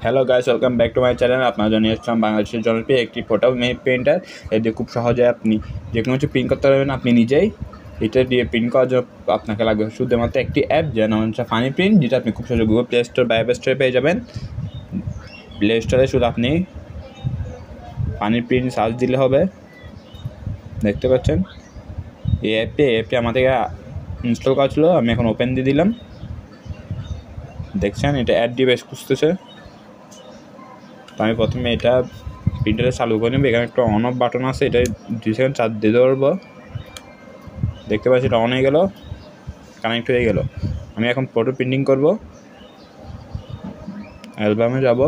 Hello guys, welcome back to my channel. আপনার জন্য এসেছিলাম বাংলাদেশের জনপ্রিয় একটি ফটো প্রিন্টার। এর দিয়ে খুব সহজে আপনি যে কোনো কিছু প্রিন্ট করতে পারবেন আপনি নিজেই। এটা দিয়ে প্রিন্ট করার জন্য আপনাকে লাগবে শুধুমাত্র একটি অ্যাপ, যার নাম হচ্ছে ফানি প্রিন্ট, যেটা আপনি খুব সহজে গুগল প্লে স্টোর বা অ্যাপ স্টোরে পেয়ে যাবেন। প্লে স্টোরে শুধু আপনি ফানি প্রিন্ট সার্চ দিলে হবে। দেখতে পাচ্ছেন এই অ্যাপটি আমাদের ইনস্টল করা ছিল, আমি এখন ওপেন দিয়ে দিলাম। দেখছেন এটা অ্যাড ডিভাইস খুঁজতেছে। তো আমি প্রথমে এটা প্রিন্টারে চালু করে নেব। এখানে একটা অন অফ বাটন আছে, এটা 2 সেকেন্ড চার্জ দিয়ে ধরবো। দেখতে পাচ্ছি এটা অন হয়ে গেল, কানেক্ট হয়ে গেল। আমি এখন ফটো প্রিন্টিং করব। অ্যালবামে যাব,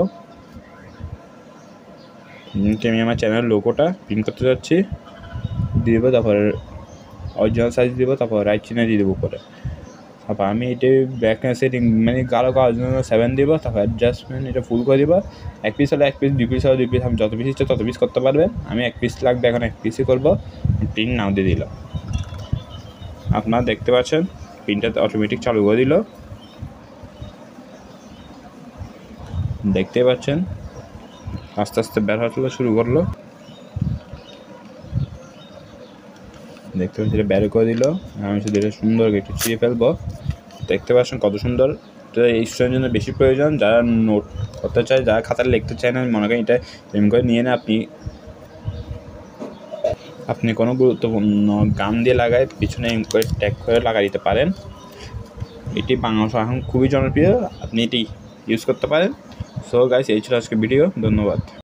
আমি আমার চ্যানেল লোগোটা প্রিন্ট করতে যাচ্ছি, দিয়ে দেবো। তারপর অরিজিনাল সাইজ দেবো, তারপর রাইট চিহ্ন দিয়ে দেবো পরে। তারপর আমি এটা ব্যাক সেটিং মানে গাঢ় করার জন্য 7 দিব। তারপর অ্যাডজাস্টমেন্ট এটা ফুল করে দিব। 1 পিস হলে 1 পিস, 2 পিস হলে 2 পিস, আমি যত পিস ইচ্ছে তত পিস করতে পারবেন। আমি 1 পিস লাগবে, এখন 1 পিসই করবো। প্রিন্ট নাও দিয়ে দিল। আপনারা দেখতে পাচ্ছেন প্রিন্টার অটোমেটিক চালু করে দিল। দেখতে পাচ্ছেন আস্তে আস্তে বের হতে শুরু করলো। দেখতে পাচ্ছি এটা বের করে দিল। আমি শুধু এটা সুন্দর একটু ছিঁড়ে ফেলবো। দেখতে পাচ্ছেন কত সুন্দর। তো এই স্টুডেন্টের জন্য বেশি প্রয়োজন, যারা নোট করতে চায়, যারা খাতায় লিখতে চায় না, আমি মনে করি এটা এম করে নিয়ে না আপনি কোনো গুরুত্বপূর্ণ গান দিয়ে লাগায় পিছনে এম করে ট্যাগ করে লাগাই দিতে পারেন। এটি বাংলাদেশে এখন খুবই জনপ্রিয়, আপনি এটি ইউজ করতে পারেন। সো গাইস, এই ছিল আজকে ভিডিও। ধন্যবাদ।